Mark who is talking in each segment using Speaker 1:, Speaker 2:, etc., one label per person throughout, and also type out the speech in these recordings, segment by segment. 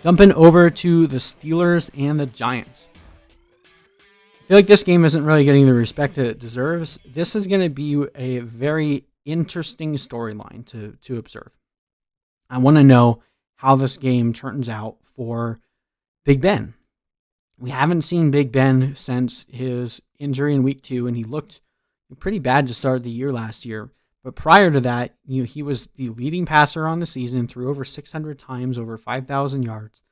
Speaker 1: Jumping over to the Steelers and the Giants. I feel like this game isn't really getting the respect that it deserves. This is going to be a very interesting storyline to observe. I want to know how this game turns out for Big Ben. We haven't seen Big Ben since his injury in week 2, and he looked pretty bad to start the year last year. But prior to that, he was the leading passer on the season, threw over 600 times, over 5,000 yards.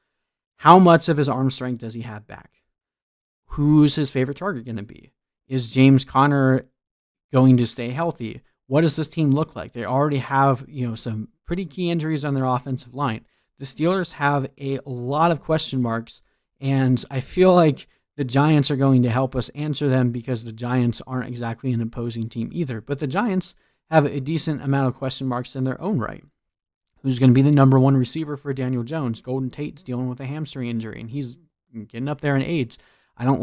Speaker 1: How much of his arm strength does he have back? Who's his favorite target going to be? Is James Conner going to stay healthy? What does this team look like? They already have, some pretty key injuries on their offensive line. The Steelers have a lot of question marks, and I feel like the Giants are going to help us answer them because the Giants aren't exactly an opposing team either. But the Giants have a decent amount of question marks in their own right. Who's going to be the number 1 receiver for Daniel Jones? Golden Tate's dealing with a hamstring injury, and he's getting up there in age. I don't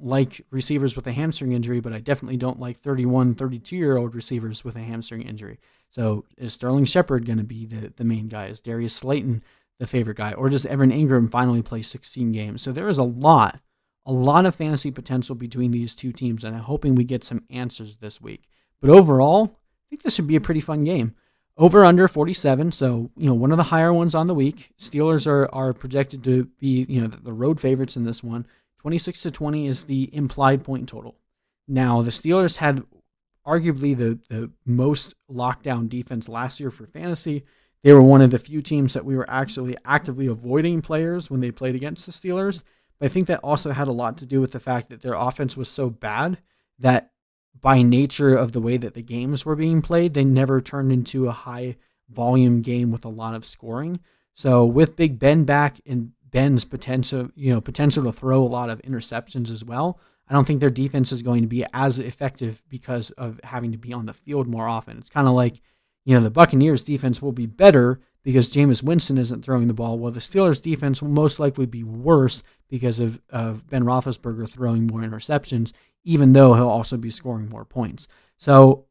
Speaker 1: like receivers with a hamstring injury, but I definitely don't like 31, 32-year-old receivers with a hamstring injury. So is Sterling Shepard going to be the main guy? Is Darius Slayton the favorite guy? Or does Engram finally play 16 games? So there is a lot of fantasy potential between these two teams, and I'm hoping we get some answers this week. But overall, I think this should be a pretty fun game. Over under 47, so one of the higher ones on the week. Steelers are projected to be the road favorites in this one. 26-20 is the implied point total. Now, the Steelers had arguably the most lockdown defense last year for fantasy. They were one of the few teams that we were actually actively avoiding players when they played against the Steelers. But I think that also had a lot to do with the fact that their offense was so bad that by nature of the way that the games were being played, they never turned into a high volume game with a lot of scoring. So with Big Ben back and Ben's potential to throw a lot of interceptions as well, I don't think their defense is going to be as effective because of having to be on the field more often. It's kind of like, the Buccaneers defense will be better because Jameis Winston isn't throwing the ball, while the Steelers defense will most likely be worse because of Ben Roethlisberger throwing more interceptions, even though he'll also be scoring more points. So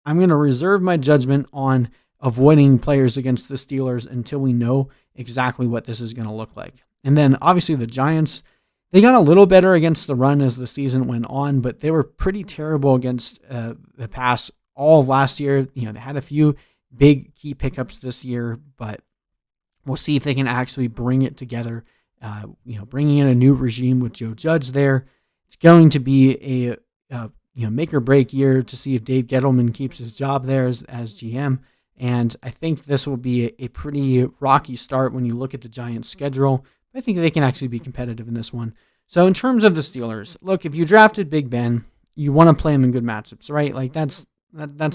Speaker 1: I'm going to reserve my judgment on avoiding players against the Steelers until we know exactly what this is going to look like. And then obviously the Giants, they got a little better against the run as the season went on, but they were pretty terrible against the pass all of last year. They had a few big key pickups this year, but we'll see if they can actually bring it together. Bringing in a new regime with Joe Judge there, it's going to be a make or break year to see if Dave Gettleman keeps his job there as GM. And I think this will be a pretty rocky start when you look at the Giants' schedule. I think they can actually be competitive in this one. So in terms of the Steelers, look, if you drafted Big Ben, you want to play him in good matchups, right? Like that's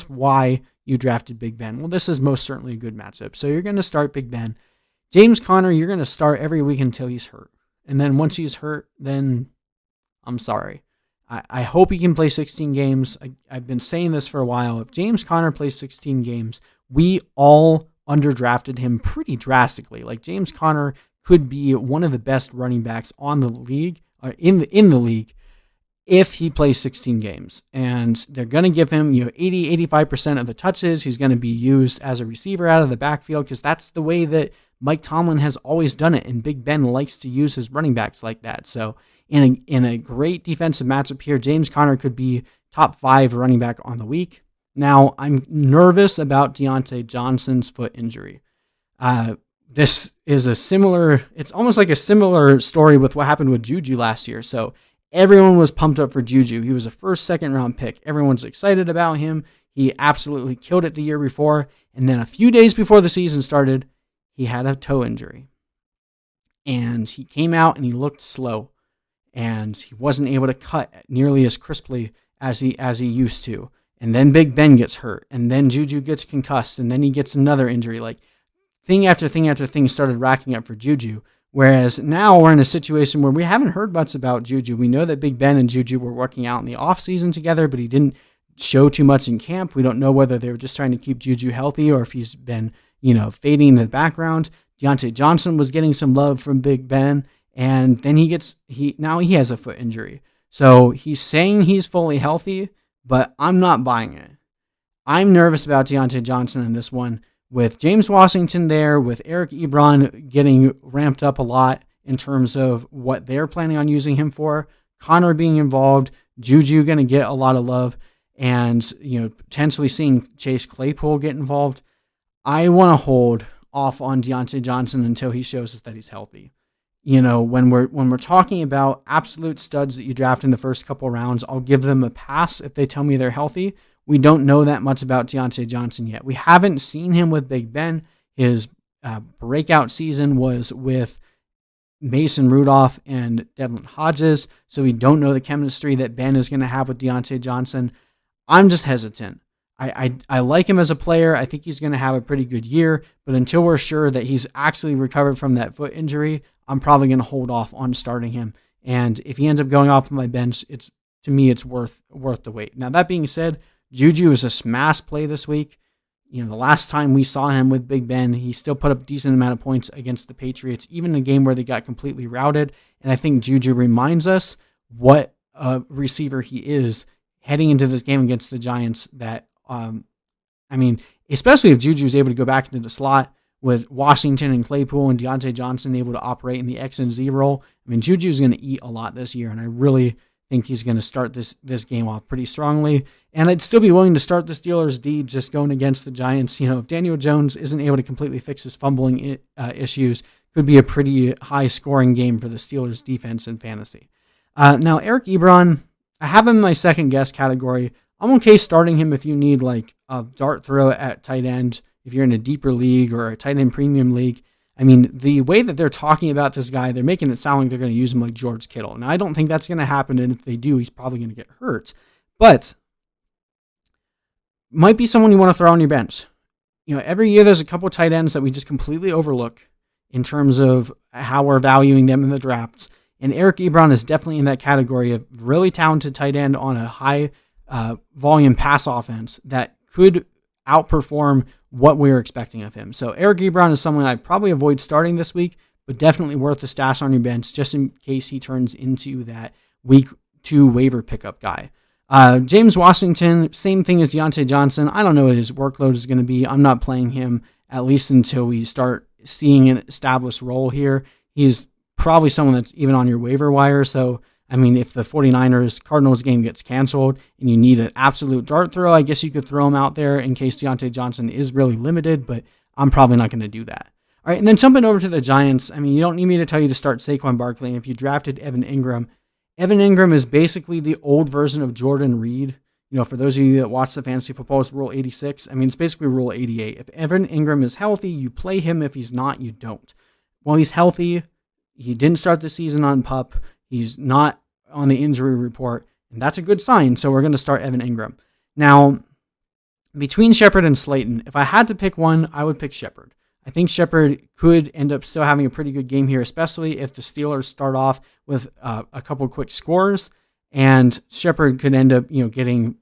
Speaker 1: why you drafted Big Ben. Well, this is most certainly a good matchup. So you're going to start Big Ben. James Conner, you're going to start every week until he's hurt. And then once he's hurt, then I'm sorry. I hope he can play 16 games. I've been saying this for a while. If James Conner plays 16 games, we all underdrafted him pretty drastically. Like James Conner could be one of the best running backs on the league, or in the league, if he plays 16 games. And they're going to give him 80-85% of the touches. He's going to be used as a receiver out of the backfield because that's the way that Mike Tomlin has always done it, and Big Ben likes to use his running backs like that. So in a great defensive matchup here, James Conner could be top 5 running back on the week. Now, I'm nervous about Deontay Johnson's foot injury. This is it's almost like a similar story with what happened with Juju last year. So everyone was pumped up for Juju. He was a first, second round pick. Everyone's excited about him. He absolutely killed it the year before. And then a few days before the season started, he had a toe injury. And he came out and he looked slow. And he wasn't able to cut nearly as crisply as he used to. And then Big Ben gets hurt. And then Juju gets concussed. And then he gets another injury. Like, thing after thing after thing started racking up for Juju. Whereas now we're in a situation where we haven't heard much about Juju. We know that Big Ben and Juju were working out in the offseason together, but he didn't show too much in camp. We don't know whether they were just trying to keep Juju healthy or if he's been, fading in the background. Diontae Johnson was getting some love from Big Ben, and then he has a foot injury. So he's saying he's fully healthy, but I'm not buying it. I'm nervous about Diontae Johnson in this one. with James Washington there, with Eric Ebron getting ramped up a lot in terms of what they're planning on using him for, Connor being involved, Juju going to get a lot of love, and potentially seeing Chase Claypool get involved, I want to hold off on Deontay Johnson until he shows us that he's healthy. When we're talking about absolute studs that you draft in the first couple rounds, I'll give them a pass if they tell me they're healthy. We don't know that much about Deontay Johnson yet. We haven't seen him with Big Ben. His breakout season was with Mason Rudolph and Devlin Hodges, so we don't know the chemistry that Ben is going to have with Deontay Johnson. I'm just hesitant. I like him as a player. I think he's going to have a pretty good year, but until we're sure that he's actually recovered from that foot injury, I'm probably going to hold off on starting him. And if he ends up going off my bench, to me it's worth the wait. Now, that being said, Juju is a smash play this week. The last time we saw him with Big Ben, he still put up a decent amount of points against the Patriots, even in a game where they got completely routed. And I think Juju reminds us what a receiver he is heading into this game against the Giants. That, especially if Juju is able to go back into the slot with Washington and Claypool and Deontay Johnson able to operate in the X and Z role. Juju is going to eat a lot this year, and I really think he's going to start this game off pretty strongly. And I'd still be willing to start the Steelers' D just going against the Giants. If Daniel Jones isn't able to completely fix his fumbling issues, could be a pretty high-scoring game for the Steelers' defense in fantasy. Now, Eric Ebron, I have him in my second guess category. I'm okay starting him if you need like a dart throw at tight end, if you're in a deeper league or a tight end premium league. The way that they're talking about this guy, they're making it sound like they're going to use him like George Kittle. Now, I don't think that's going to happen, and if they do, he's probably going to get hurt. But might be someone you want to throw on your bench. Every year there's a couple of tight ends that we just completely overlook in terms of how we're valuing them in the drafts. And Eric Ebron is definitely in that category of really talented tight end on a high volume pass offense that could outperform what we were expecting of him. So Eric Ebron is someone I'd probably avoid starting this week, but definitely worth a stash on your bench just in case he turns into that week 2 waiver pickup guy. James Washington, same thing as Deontay Johnson. I don't know what his workload is going to be. I'm not playing him at least until we start seeing an established role here. He's probably someone that's even on your waiver wire. So, if the 49ers Cardinals game gets canceled and you need an absolute dart throw, I guess you could throw him out there in case Deontay Johnson is really limited, but I'm probably not going to do that. All right, and then jumping over to the Giants, you don't need me to tell you to start Saquon Barkley. And if you drafted Evan Engram is basically the old version of Jordan Reed. For those of you that watch the fantasy football, it's Rule 86. It's basically Rule 88. If Evan Engram is healthy, you play him. If he's not, you don't. Well, he's healthy. He didn't start the season on PUP. He's not on the injury report, and that's a good sign. So we're going to start Evan Engram. Now, between Shepard and Slayton, if I had to pick one, I would pick Shepard. I think Shepard could end up still having a pretty good game here, especially if the Steelers start off with a couple of quick scores, and Shepard could end up, getting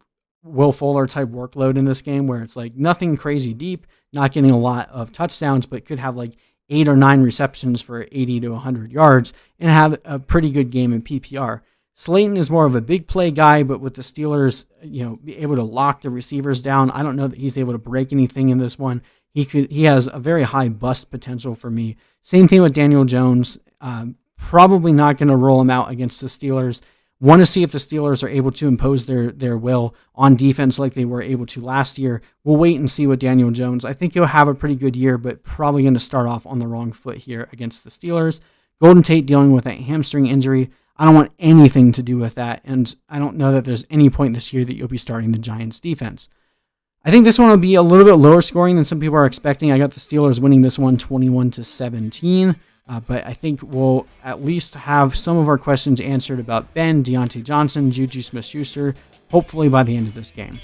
Speaker 1: Will Fuller type workload in this game where it's like nothing crazy deep, not getting a lot of touchdowns, but could have like 8 or 9 receptions for 80 to 100 yards and have a pretty good game in PPR. Slayton is more of a big play guy, but with the Steelers, be able to lock the receivers down, I don't know that he's able to break anything in this one. He has a very high bust potential for me. Same thing with Daniel Jones. Probably not going to roll him out against the Steelers. Want to see if the Steelers are able to impose their will on defense like they were able to last year. We'll wait and see with Daniel Jones. I think he'll have a pretty good year, but probably going to start off on the wrong foot here against the Steelers. Golden Tate dealing with a hamstring injury. I don't want anything to do with that, and I don't know that there's any point this year that you'll be starting the Giants defense. I think this one will be a little bit lower scoring than some people are expecting. I got the Steelers winning this one 21-17. But I think we'll at least have some of our questions answered about Ben, Diontae Johnson, Juju Smith-Schuster, hopefully by the end of this game.